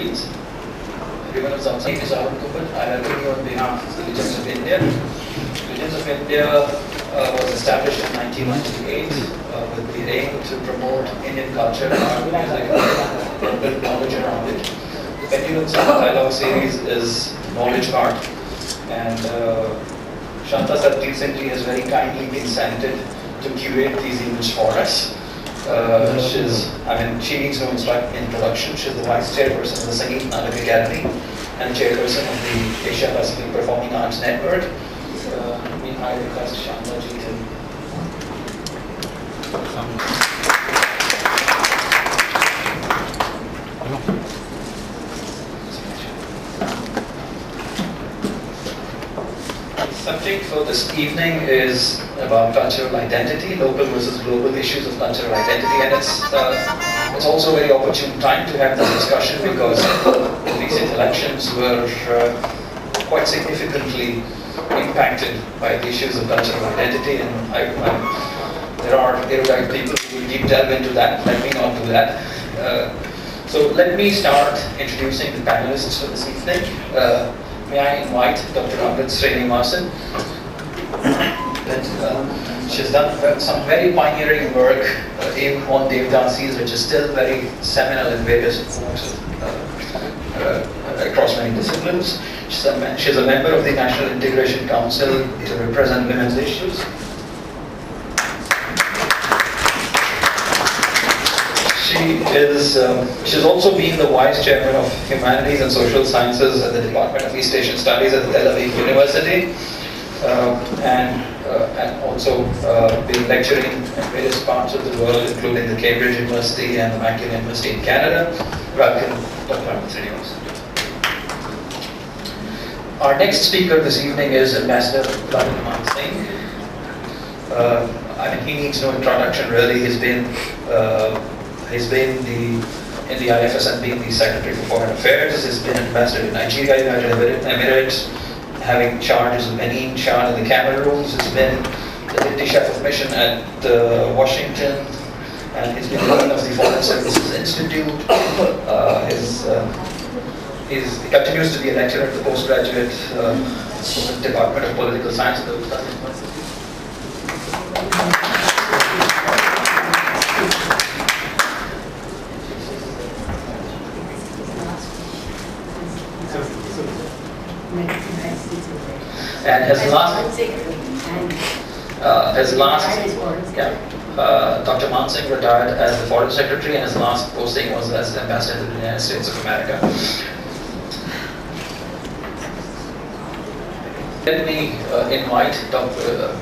please. Everyone is outside. This is Arun Kupal. I welcome you on behalf of the Religions of India. Religions of India was established in 1998 with the aim to promote Indian culture, art, music, and build knowledge around it. The Pendulum dialogue series is knowledge art, and Shanta Sat recently has very kindly been scented to curate these events for us. She needs no introduction. She's the vice chairperson of the Sangeet Natak Academy and chairperson of the Asia Pacific Performing Arts Network. I request Shanta ji to come. The subject for this evening is about cultural identity, local versus global issues of cultural identity, and it's also a very opportune time to have this discussion because the recent elections were quite significantly impacted by the issues of cultural identity, and there are erudite people who will deep delve into that. Let me not do that. So let me start introducing the panelists for this evening. May I invite Dr. Amrit Srinivasan. She's done some very pioneering work on Devdasis, which is still very seminal in various forms across many disciplines. She's a member of the National Integration Council to represent women's issues. She's also been the Vice Chairman of Humanities and Social Sciences at the Department of East Asian Studies at Tel Aviv University, and also been lecturing in various parts of the world, including the Cambridge University and the McGill University in Canada. Welcome, Dr. Amrit Srinivasan. Our next speaker this evening is Ambassador Dr. Mansingh. He needs no introduction really. He's been in the IFS and been the Secretary for Foreign Affairs. He's been Ambassador to Nigeria, United Emirates, having charges of Benin, Chad, and the Cameroons. He's been the Deputy Chief of Mission at Washington, and he's been Dean of the Foreign Services Institute. He continues to be a lecturer at the postgraduate Department of Political Science. And Dr. Mansingh retired as the Foreign Secretary, and his last posting was as Ambassador to the United States of America. Let me invite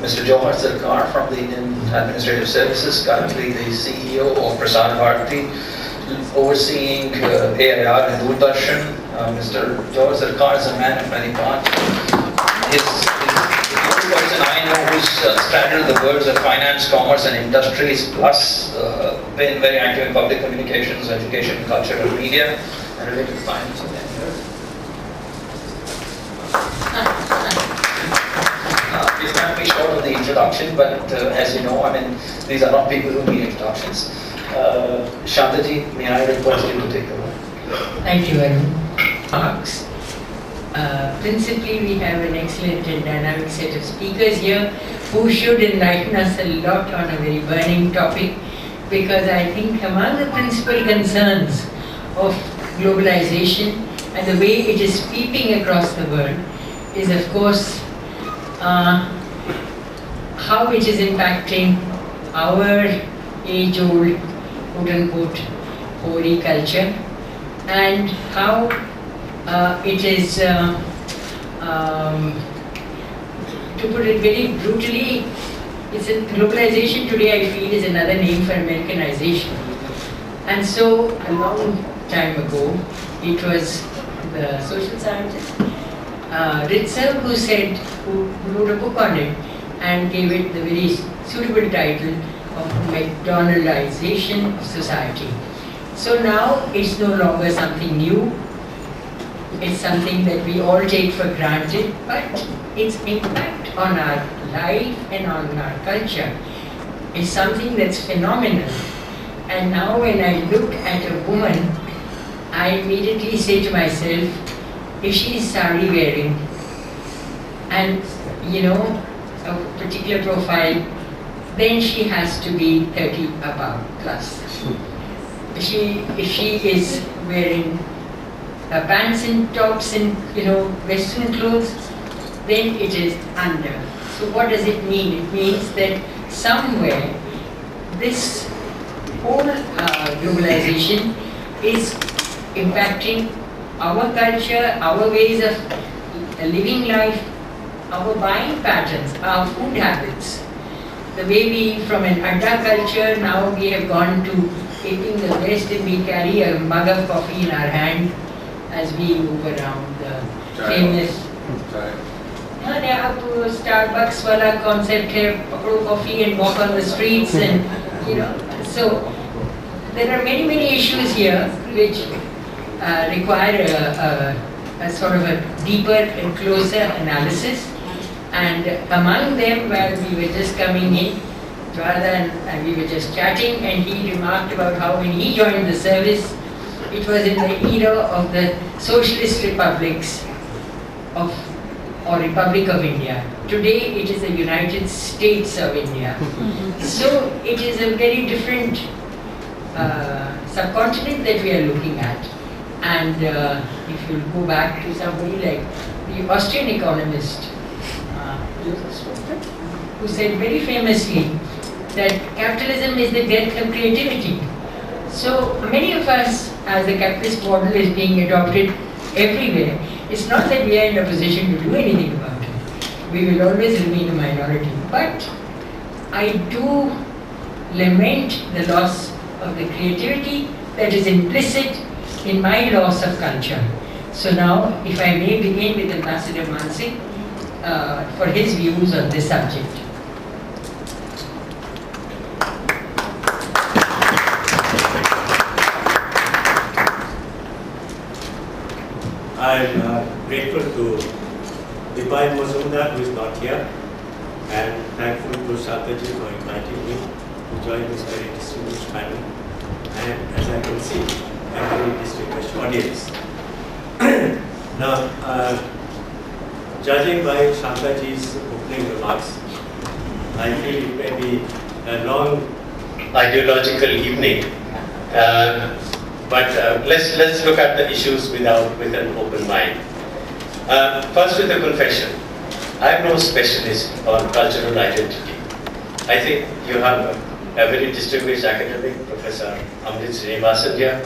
Mr. Jawhar Sarkar from the Indian Administrative Services, currently the CEO of Prasar Bharati, overseeing AIR and Doordarshan. Mr. Jawhar Sarkar is a man of many parts. He's the only person I know who's straddled the worlds of finance, commerce, and industries, plus been very active in public communications, education, culture, and media, and related to finance. This might be short of the introduction, but as you know, these are not people who need introductions. Shantaji, may I request you to take over? Thank you, Arun. Principally, we have an excellent and dynamic set of speakers here who should enlighten us a lot on a very burning topic, because I think among the principal concerns of globalization and the way it is sweeping across the world is, of course, how it is impacting our age-old, quote-unquote, Maori culture, and how it is, to put it very brutally, globalization today I feel is another name for Americanization. And so a long time ago, it was the social scientist Ritzer who wrote a book on it and gave it the very suitable title of McDonaldization of society. So now it's no longer something new. It's something that we all take for granted, but its impact on our life and on our culture is something that's phenomenal. And now when I look at a woman I immediately say to myself, if she is sari wearing and a particular profile, then she has to be 30 above plus. If she is wearing pants and tops and western clothes, then it is under. So what does it mean? It means that somewhere this whole globalization is impacting our culture, our ways of living life, our buying patterns, our food habits. The way we, from an adda culture, now we have gone to eating the best, and we carry a mug of coffee in our hand as we move around the famous. अब Starbucks वाला concept है, पकड़ो coffee and walk on the streets, and so there are many issues here which require a sort of a deeper and closer analysis. And among them, where we were just coming in, rather than we were just chatting, and he remarked about how when he joined the service, it was in the era of the socialist republics or Republic of India. Today it is the United States of India. So it is a very different subcontinent that we are looking at. And if you go back to somebody like the Austrian economist, who said very famously that capitalism is the death of creativity. So many of us, as the capitalist model is being adopted everywhere, it's not that we are in a position to do anything about it. We will always remain a minority. But I do lament the loss of the creativity that is implicit in my loss of culture. So now, if I may begin with Ambassador Mansingh for his views on this subject. I'm grateful to Dipai Mazumdar, who is not here, and thankful to Shantaji for inviting me to join this very distinguished panel. And as I can see, a very distinguished audience. Now, judging by Shantaji's opening remarks, I feel it may be a long ideological evening. But let's look at the issues with an open mind. First, with a confession. I'm no specialist on cultural identity. I think you have a very distinguished academic, Professor Amrit Srinivasan here,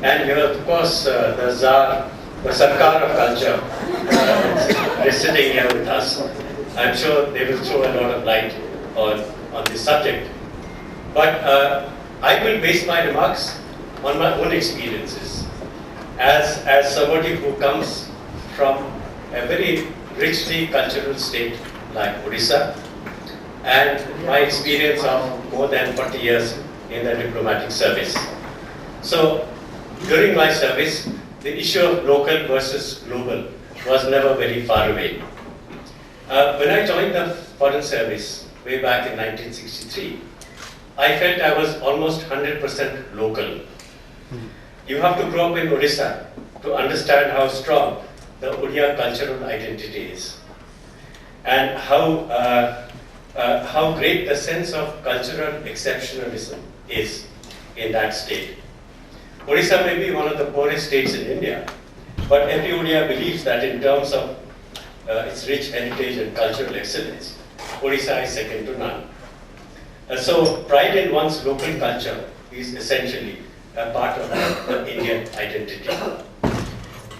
and you have, of course, the Tsar, the Sarkar of culture, is sitting here with us. I'm sure they will throw a lot of light on this subject. But I will base my remarks on my own experiences as somebody who comes from a very richly cultural state like Odisha, and my experience of more than 40 years in the diplomatic service. So during my service, the issue of local versus global was never very far away. When I joined the foreign service way back in 1963, I felt I was almost 100% local. You have to grow up in Odisha to understand how strong the Odia cultural identity is, and how great the sense of cultural exceptionalism is in that state. Odisha may be one of the poorest states in India, but every Odia believes that in terms of its rich heritage and cultural excellence, Odisha is second to none. So pride in one's local culture is essentially a part of the Indian identity.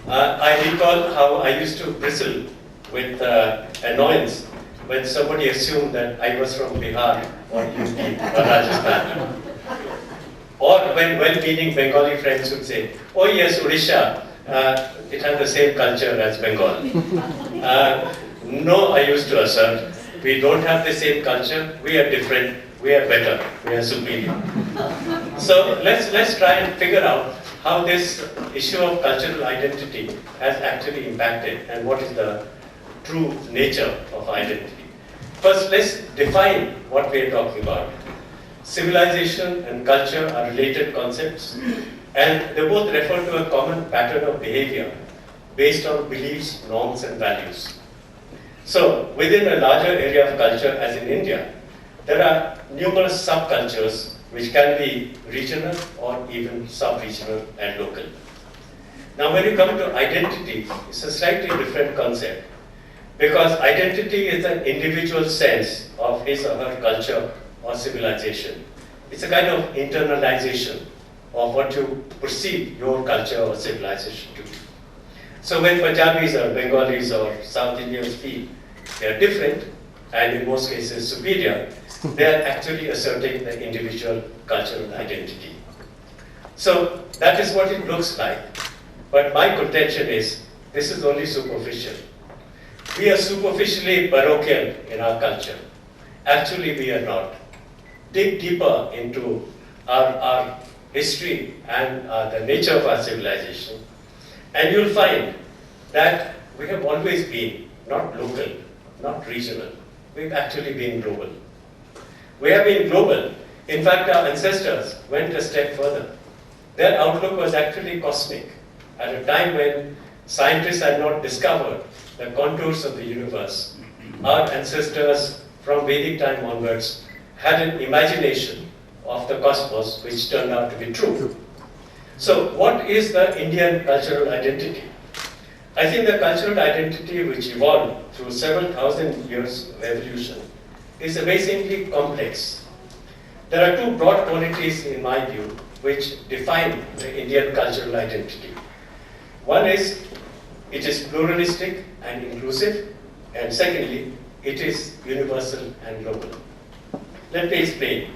I recall how I used to bristle with annoyance when somebody assumed that I was from Bihar or UP or Rajasthan. Or when well-meaning Bengali friends would say, oh yes, Odisha, it has the same culture as Bengal. No, I used to assert, we don't have the same culture, we are different, we are better, we are superior. So let's try and figure out how this issue of cultural identity has actually impacted and what is the true nature of identity. First, let's define what we are talking about. Civilization and culture are related concepts. And they both refer to a common pattern of behavior based on beliefs, norms, and values. So, within a larger area of culture, as in India, there are numerous subcultures which can be regional or even sub-regional and local. Now, when you come to identity, it's a slightly different concept, because identity is an individual sense of his or her culture or civilization. It's a kind of internalization of what you perceive your culture or civilization to be. So when Punjabis or Bengalis or South Indians feel they are different, and in most cases superior, they are actually asserting the individual cultural identity. So that is what it looks like. But my contention is, this is only superficial. We are superficially parochial in our culture. Actually, we are not. Dig deeper into our history and the nature of our civilization, and you'll find that we have always been not local, not regional. We've actually been global. We have been global. In fact, our ancestors went a step further. Their outlook was actually cosmic. At a time when scientists had not discovered the contours of the universe, our ancestors from Vedic time onwards had an imagination of the cosmos which turned out to be true. So what is the Indian cultural identity? I think the cultural identity which evolved through several thousand years of evolution is amazingly complex. There are two broad qualities in my view which define the Indian cultural identity. One is, it is pluralistic and inclusive, and secondly, it is universal and global. Let me explain.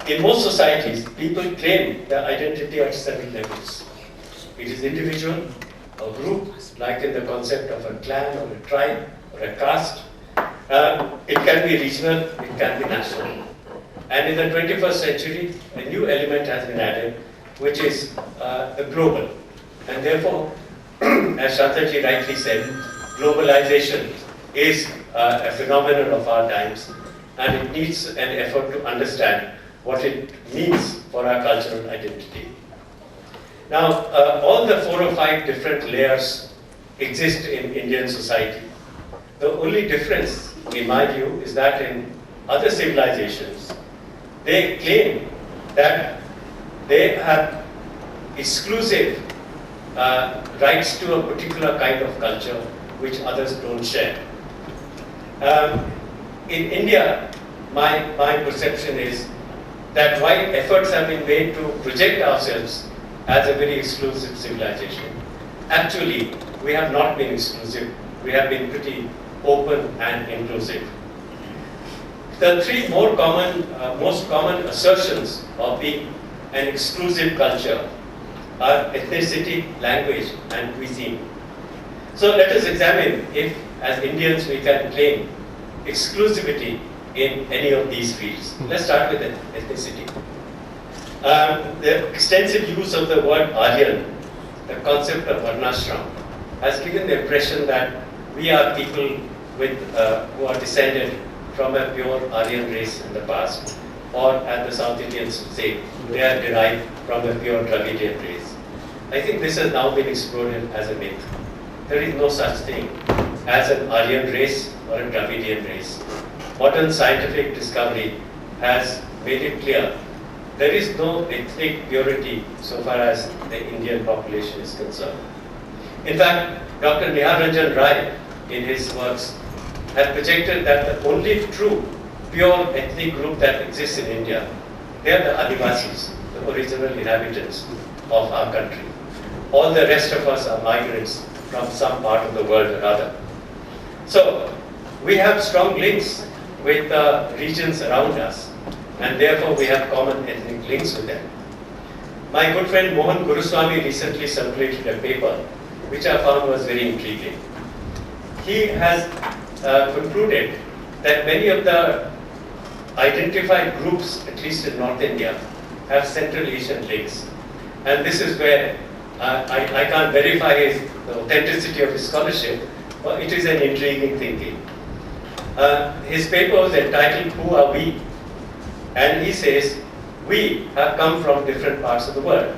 In most societies, people claim their identity at several levels. It is individual, a group, like in the concept of a clan or a tribe or a caste. It can be regional, it can be national. And in the 21st century, a new element has been added, which is the global. And therefore, as Shantaji rightly said, globalization is a phenomenon of our times, and it needs an effort to understand what it means for our cultural identity. Now, all the 4 or 5 different layers exist in Indian society. The only difference, in my view, is that in other civilizations, they claim that they have exclusive rights to a particular kind of culture which others don't share. In India, my perception is that while efforts have been made to project ourselves as a very exclusive civilization, actually we have not been exclusive. We have been pretty open and inclusive. The 3 most common assertions of being an exclusive culture are ethnicity, language, and cuisine. So let us examine if, as Indians, we can claim exclusivity in any of these fields. Let's start with ethnicity. The extensive use of the word Aryan, the concept of Varnashram, has given the impression that we are people who are descended from a pure Aryan race in the past, or as the South Indians say, they are derived from a pure Dravidian race. I think this has now been exploded as a myth. There is no such thing as an Aryan race or a Dravidian race. Modern scientific discovery has made it clear there is no ethnic purity so far as the Indian population is concerned. In fact, Dr. Niharanjan Rai, in his works, has projected that the only true, pure ethnic group that exists in India, they are the Adivasis, the original inhabitants of our country. All the rest of us are migrants from some part of the world or other. So, we have strong links with the regions around us, and therefore we have common ethnic links with them. My good friend Mohan Guruswami recently circulated a paper which I found was very intriguing. He has concluded that many of the identified groups, at least in North India, have Central Asian links. And this is where I can't verify the authenticity of his scholarship, but it is an intriguing thinking. His paper was entitled, "Who Are We?" And he says, we have come from different parts of the world.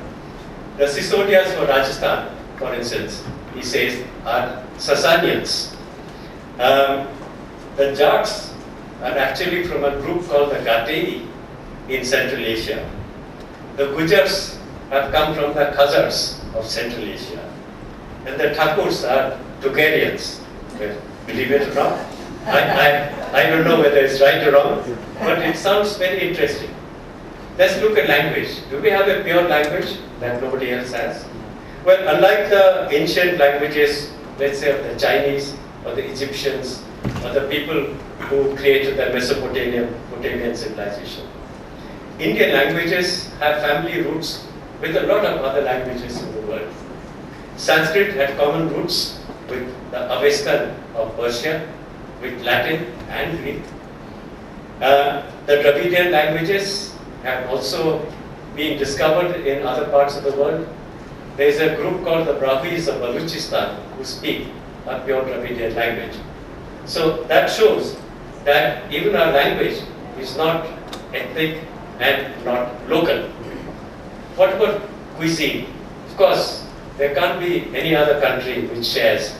The Sisodias for Rajasthan, for instance, he says, are Sasanians. The Jats are actually from a group called the Gatei in Central Asia. The Gujars have come from the Khazars of Central Asia. And the Thakurs are Tugarians. Believe it or not. I don't know whether it's right or wrong, but it sounds very interesting. Let's look at language. Do we have a pure language that nobody else has? Well, unlike the ancient languages, let's say of the Chinese or the Egyptians or the people who created the Mesopotamian civilization, Indian languages have family roots with a lot of other languages in the world. Sanskrit had common roots with the Avestan of Persia, with Latin and Greek. The Dravidian languages have also been discovered in other parts of the world. There is a group called the Brahmis of Baluchistan who speak a pure Dravidian language. So that shows that even our language is not ethnic and not local. What about cuisine? Of course, there can't be any other country which shares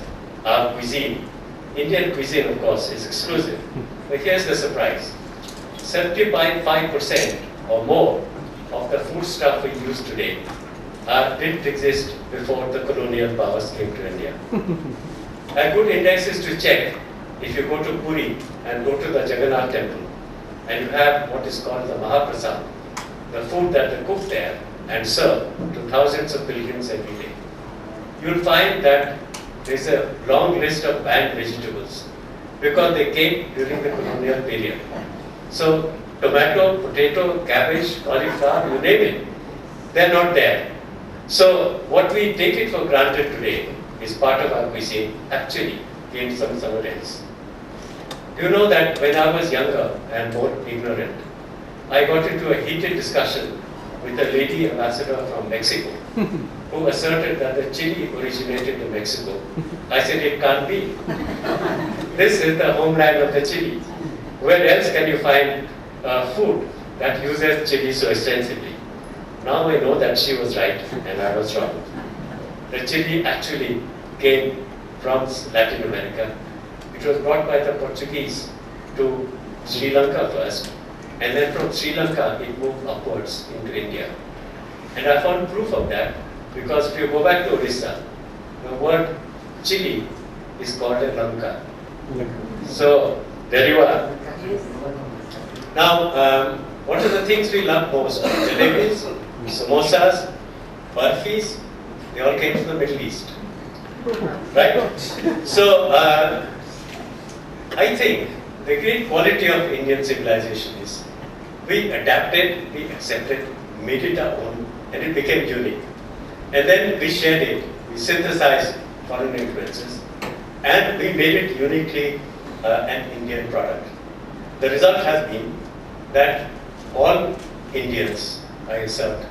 our cuisine. Indian cuisine, of course, is exclusive. But here's the surprise. 75% or more of the foodstuff we use today didn't exist before the colonial powers came to India. A good index is to check if you go to Puri and go to the Jagannath temple and you have what is called the Mahaprasad, the food that they cook there and serve to thousands of pilgrims every day. You'll find that there's a long list of banned vegetables because they came during the colonial period. So tomato, potato, cabbage, cauliflower, you name it, they're not there. So what we take it for granted today is part of our cuisine actually came from somewhere else. Do you know that when I was younger and more ignorant, I got into a heated discussion with a lady ambassador from Mexico who asserted that the chili originated in Mexico. I said it can't be. This is the homeland of the chili. Where else can you find food that uses chili so extensively? Now I know that she was right and I was wrong. The chili actually came from Latin America. It was brought by the Portuguese to Sri Lanka first, and then from Sri Lanka it moved upwards into India. And I found proof of that because if you go back to Orissa, the word chili is called a lanka. So there you are. Now, what are the things we love most? Jalebis, samosas, barfis, they all came from the Middle East. Right? So, I think the great quality of Indian civilization is we adapted, we accepted, made it our own, and it became unique. And then we shared it, we synthesized foreign influences, and we made it uniquely an Indian product. The result has been that all Indians, I assert,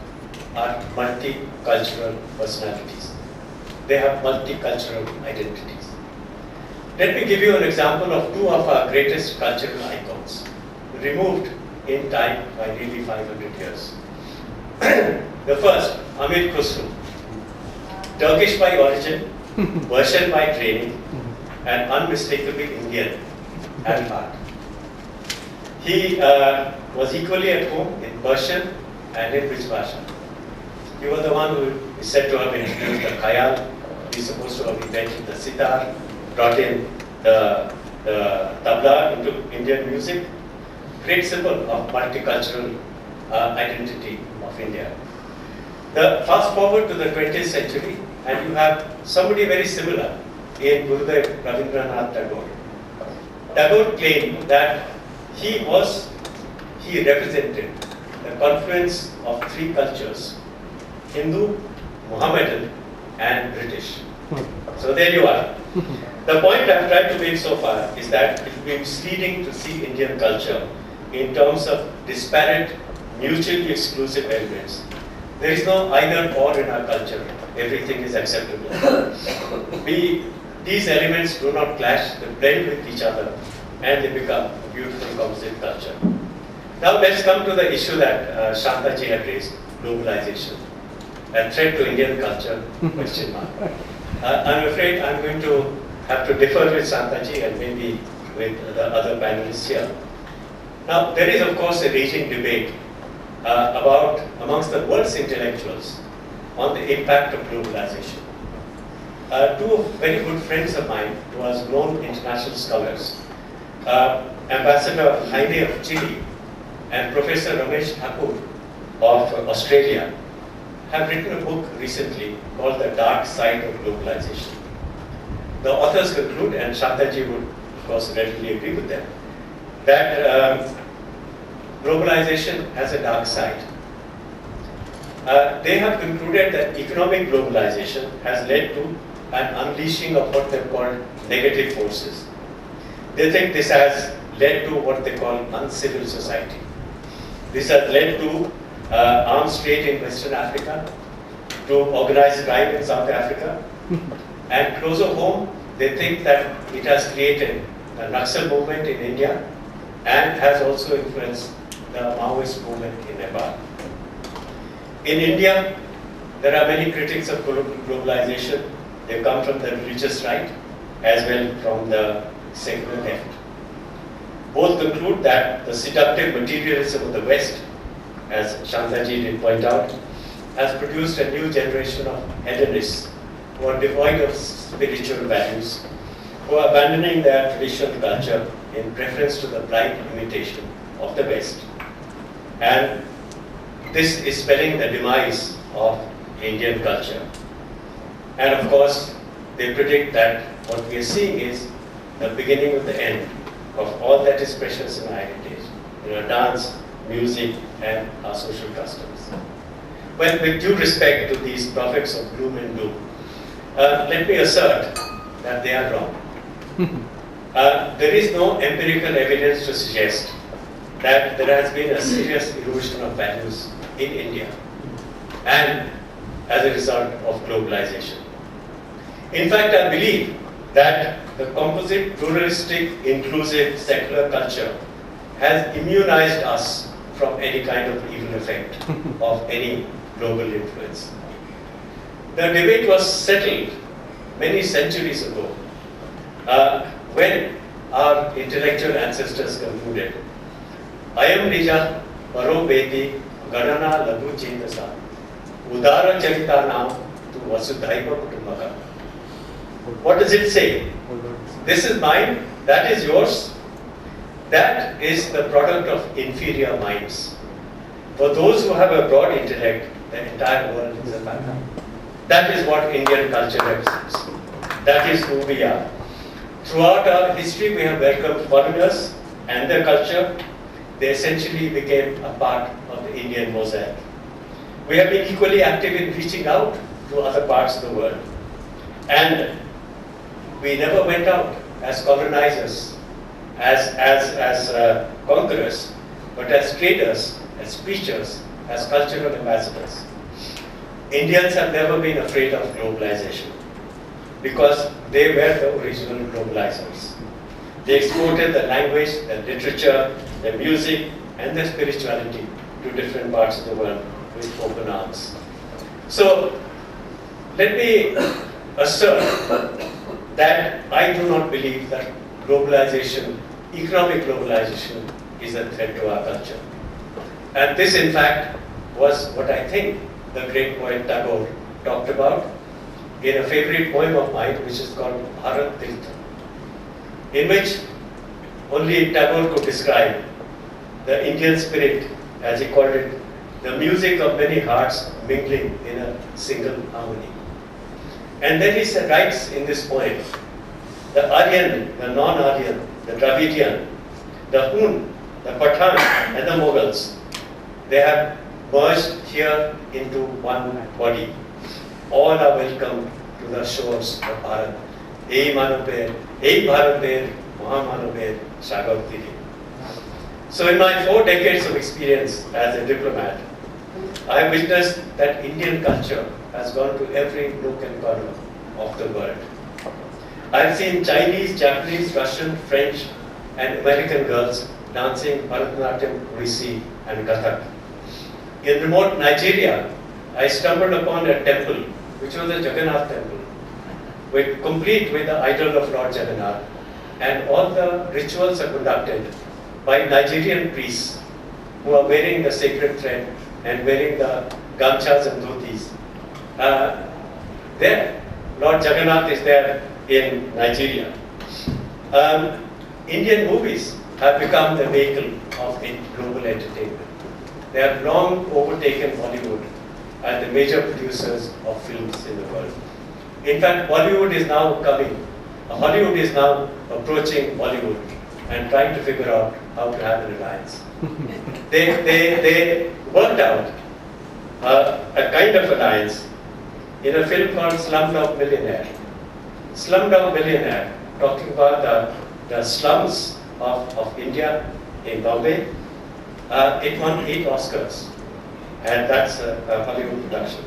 are multicultural personalities. They have multicultural identities. Let me give you an example of two of our greatest cultural icons, removed in time by nearly 500 years. The first, Amir Khusro, Turkish by origin, Persian by training, and unmistakably Indian at heart. He was equally at home in Persian and in Brijbhasha. He was the one who is said to have introduced the khayal. He's supposed to have invented the sitar, brought in the tabla into Indian music. Great symbol of multicultural identity of India. Fast forward to the 20th century, and you have somebody very similar in Gurudev Rabindranath Tagore. Tagore claimed that he represented the confluence of three cultures: Hindu, Mohammedan, and British. So there you are. The point I've tried to make so far is that it will be misleading to see Indian culture in terms of disparate, mutually exclusive elements. There is no either or in our culture. Everything is acceptable. These elements do not clash, they blend with each other, and they become a beautiful composite culture. Now let's come to the issue that Shantaji had raised, globalization. a threat to Indian culture? Question mark. I'm afraid I'm going to have to differ with Santaji and maybe with the other panelists here. Now, there is of course a raging debate about amongst the world's intellectuals on the impact of globalization. Two very good friends of mine, who are known international scholars, Ambassador Jaime of Chile and Professor Ramesh Thakur of Australia, have written a book recently called The Dark Side of Globalization. The authors conclude, and Shantaji would of course readily agree with them, that globalization has a dark side. They have concluded that economic globalization has led to an unleashing of what they call negative forces. They think this has led to what they call uncivil society. This has led to arms trade in Western Africa, to organized crime in South Africa, and closer home, they think that it has created the Naxal movement in India and has also influenced the Maoist movement in Nepal. In India, there are many critics of globalization. They come from the religious right as well from the secular left. Both conclude that the seductive materialism of the West, as Shantaji did point out, has produced a new generation of hedonists who are devoid of spiritual values, who are abandoning their traditional culture in preference to the blind imitation of the West. And this is spelling the demise of Indian culture. And of course, they predict that what we are seeing is the beginning of the end of all that is precious in our heritage, dance, music, and our social customs. Well, with due respect to these prophets of gloom and doom, let me assert that they are wrong. There is no empirical evidence to suggest that there has been a serious erosion of values in India and as a result of globalization. In fact, I believe that the composite, pluralistic, inclusive, secular culture has immunized us from any kind of evil effect of any global influence. The debate was settled many centuries ago when our intellectual ancestors concluded, Ayam Rija Paro Bedi Gadana Lagu Chindasa Udara Charita Nam to Vasudhaiva Kutumbaka. What does it say? This is mine, that is yours. That is the product of inferior minds. For those who have a broad intellect, the entire world is a family. That is what Indian culture represents. That is who we are. Throughout our history, we have welcomed foreigners and their culture. They essentially became a part of the Indian mosaic. We have been equally active in reaching out to other parts of the world. And we never went out as colonizers, as conquerors, but as traders, as preachers, as cultural ambassadors. Indians have never been afraid of globalization because they were the original globalizers. They exported the language, the literature, the music, and the spirituality to different parts of the world with open arms. So, let me assert that I do not believe that globalization, economic globalization, is a threat to our culture. And this, in fact, was what I think the great poet Tagore talked about in a favorite poem of mine, which is called Bharat Tirtha, in which only Tagore could describe the Indian spirit, as he called it, the music of many hearts mingling in a single harmony. And then he writes in this poem, the Aryan, the non-Aryan, the Dravidian, the Hun, the Pathan, and the Mughals, they have merged here into one body. All are welcome to the shores of Bharat. Ei Manoper, Ei Bharatper, Mahamanoper, Shagavtiri. So in my 4 decades of experience as a diplomat, I have witnessed that Indian culture has gone to every nook and corner of the world. I have seen Chinese, Japanese, Russian, French, and American girls dancing Bharatanatyam, Odissi, and Kathak. In remote Nigeria, I stumbled upon a temple, which was a Jagannath temple, complete with the idol of Lord Jagannath, and all the rituals are conducted by Nigerian priests who are wearing the sacred thread and wearing the gamchas and dhotis. There, Lord Jagannath is there in Nigeria. Indian movies have become the vehicle of global entertainment. They have long overtaken Bollywood as the major producers of films in the world. In fact, Hollywood is now approaching Bollywood and trying to figure out how to have an alliance. They worked out a kind of alliance in a film called Slumdog Millionaire. Slumdog Millionaire, talking about the slums of India in Bombay. It won 8 Oscars, and that's a Hollywood production.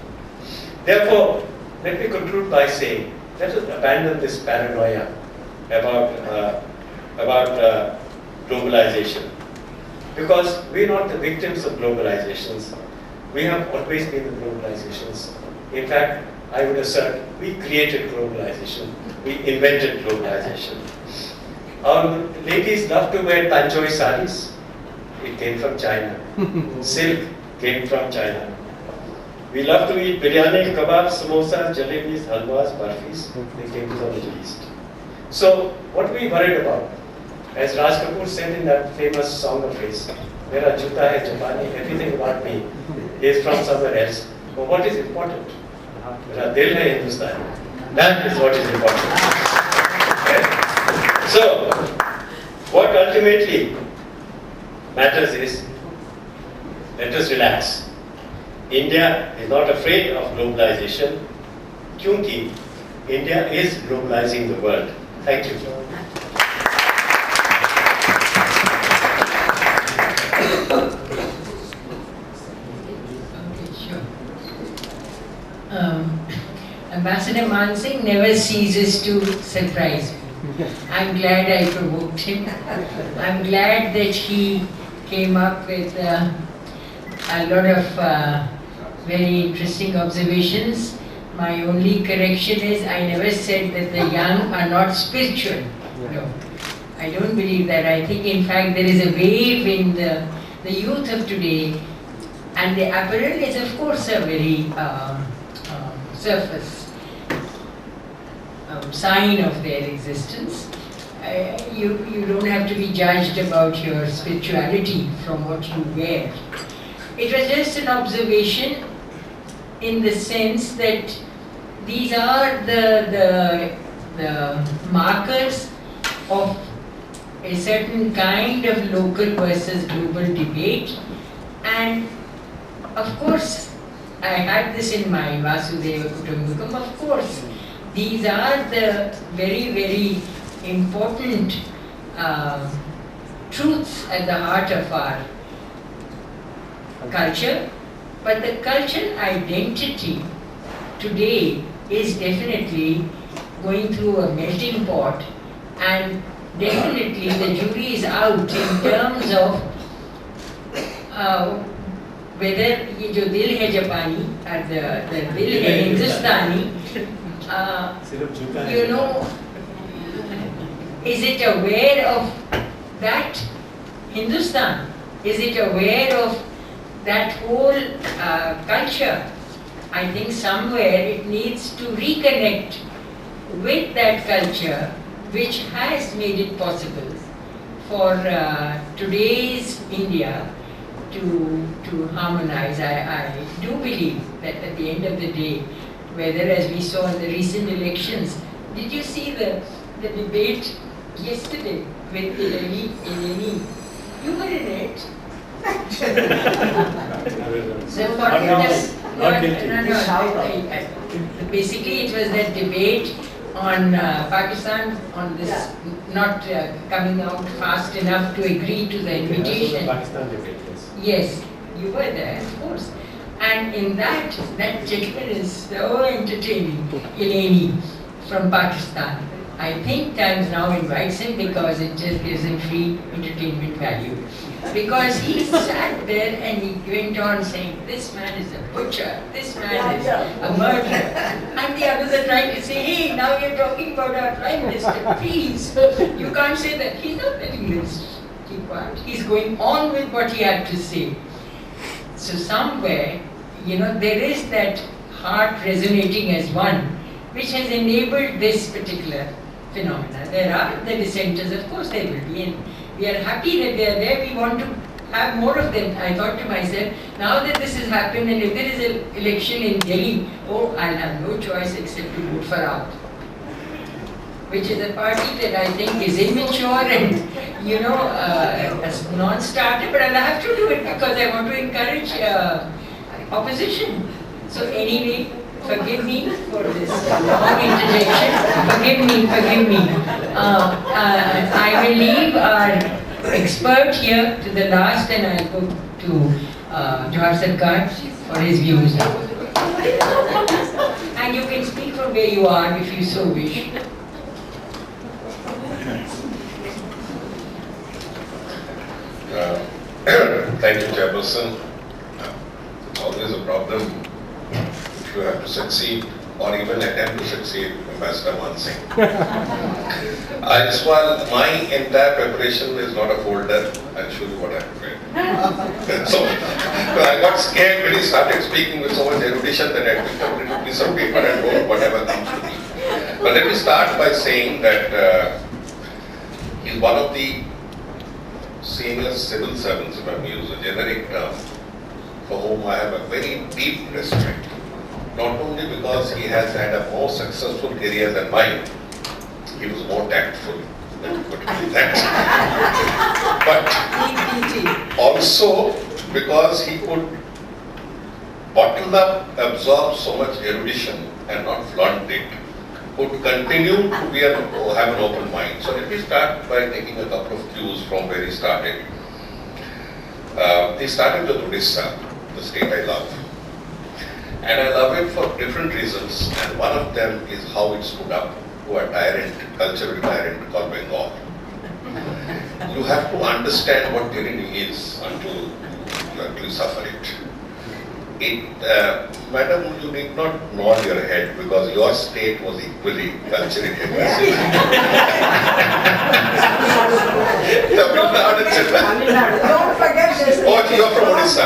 Therefore, let me conclude by saying, let us abandon this paranoia about globalization, because we're not the victims of globalizations. We have always been the globalizations. In fact, I would assert we created globalization. We invented globalization. Our ladies love to wear Tanjoi saris. It came from China. Silk came from China. We love to eat biryani, kebabs, samosas, jalebis, halwas, barfis. They came from the Middle East. So, what are we worried about? As Raj Kapoor said in that famous song of his, Mera juta hai Japani, everything about me is from somewhere else. But what is important? Mera dil hai Hindustani. That is what is important. Okay? So, what ultimately matters is, let us relax. India is not afraid of globalization, because India is globalizing the world. Thank you. Okay, sure. Ambassador Man Singh never ceases to surprise me. I'm glad I provoked him. I'm glad that he came up with a lot of very interesting observations. My only correction is I never said that the young are not spiritual. No, I don't believe that. I think in fact there is a wave in the youth of today, and the apparel is of course a very surface sign of their existence. You don't have to be judged about your spirituality from what you wear. It was just an observation in the sense that these are the markers of a certain kind of local versus global debate. And of course, I had this in my Vasudeva Kutumbakam, of course, these are the very, very important truths at the heart of our culture. But the cultural identity today is definitely going through a melting pot, and definitely the jury is out in terms of whether ये जो दिल है जापानी और the दिल है हिंदुस्तानी, you know, is it aware of that Hindustan? Is it aware of that whole culture? I think somewhere it needs to reconnect with that culture, which has made it possible for today's India to harmonize. I do believe that at the end of the day, whether as we saw in the recent elections, did you see the debate yesterday with Eleni? You were in it. So basically it was that debate on Pakistan, on this not coming out fast enough to agree to the invitation. Pakistan debate, yes, you were there, of course. And in that gentleman is so entertaining, Eleni from Pakistan. I think Times Now invites him because it just gives him free entertainment value. Because he sat there and he went on saying, this man is a butcher, this man is a murderer. And the others are trying to say, hey, now you're talking about our Prime Minister, please. You can't say that. He's not letting this keep quiet. He's going on with what he had to say. So somewhere, there is that heart resonating as one, which has enabled this particular phenomena. There are the dissenters, of course there will be, and we are happy that they are there. We want to have more of them. I thought to myself, now that this has happened, and if there is an election in Delhi, I'll have no choice except to vote for out. Which is a party that I think is immature and, a non-starter, but I'll have to do it because I want to encourage opposition. So anyway, forgive me for this long interjection. Forgive me. I will leave our expert here to the last, and I'll go to Johar Sarkar for his views. And you can speak from where you are if you so wish. Thank you, Chairperson. It's always a problem if you have to succeed or even attempt to succeed, Ambassador Mansingh. While my entire preparation is not a folder, I'll show you what I prepared. So I got scared when he started speaking with so much erudition that I picked up a little piece of paper and wrote whatever comes to me. But let me start by saying that he's one of the senior civil servants, if I may use a generic term, for whom I have a very deep respect. Not only because he has had a more successful career than mine, he was more tactful, let me put it like that. But also because he could bottle up, absorb so much erudition and not flaunt it, could continue to be have an open mind. So let me start by taking a couple of cues from where he started. He started with Odisha, the state I love. And I love it for different reasons, and one of them is how it stood up to a tyrant, cultural tyrant called Bengal. You have to understand what tyranny is until you actually suffer it. Madam, you need not nod your head because your state was equally culturally aggressive. Don't forget this. Oh, you are from Odisha.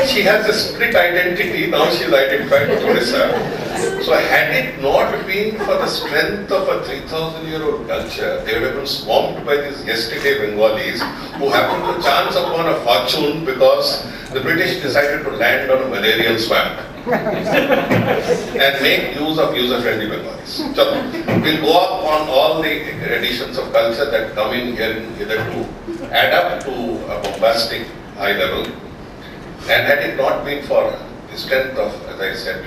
She has a split identity, now she is identified with Odisha. So had it not been for the strength of a 3,000-year-old culture, they would have been swamped by these yesterday Bengalis who happened to chance upon a fortune because the British decided to land on a malarial swamp and make use of user-friendly Bengalis. So we'll go up on all the additions of culture that come in here to add up to a bombastic high level. And had it not been for the strength of, as I said,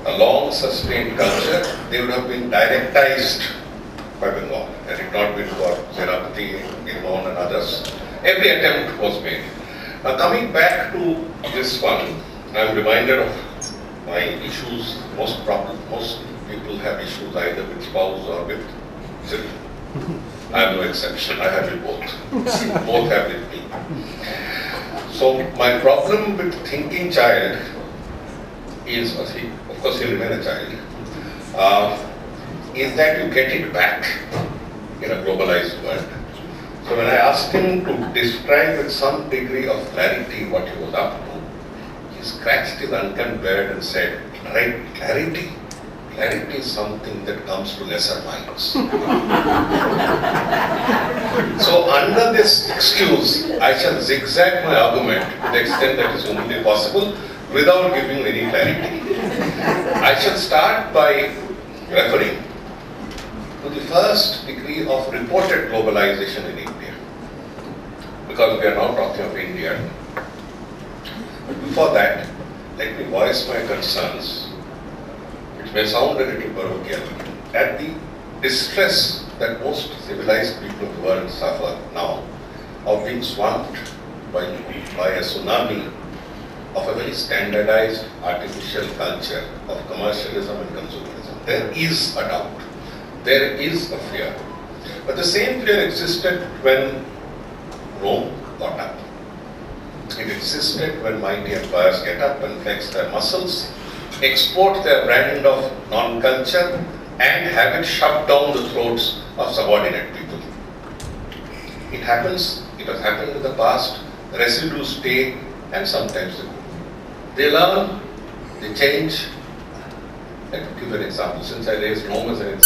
a long sustained culture, they would have been directized by Bengal. Had it not been for Zenapati, Gilmon and others, every attempt was made. Now coming back to this one, I'm reminded of my issues. Most people have issues either with spouse or with children. I am no exception. I have it both. Both have with me. So my problem with thinking child is, of course he'll remain a child, is that you get it back in a globalized world. So when I asked him to describe with some degree of clarity what he was up to, he scratched his uncut beard and said, right, clarity? Clarity is something that comes to lesser minds. So under this excuse, I shall zigzag my argument to the extent that is humanly possible without giving any clarity. I shall start by referring to the first degree of reported globalization in India, because we are now talking of India. But before that, let me voice my concerns, which may sound a little parochial, at the distress that most civilized people of the world suffer now of being swamped by a tsunami of a very standardized artificial culture of commercialism and consumerism. There is a doubt there is a fear. But the same fear existed when Rome got up. It existed when mighty empires get up and flex their muscles, export their brand of non-culture, and have it shoved down the throats of subordinate people. It happens, it has happened in the past, residues stay, and sometimes they go. They learn, they change. Let me give an example, since I raised Rome as an example.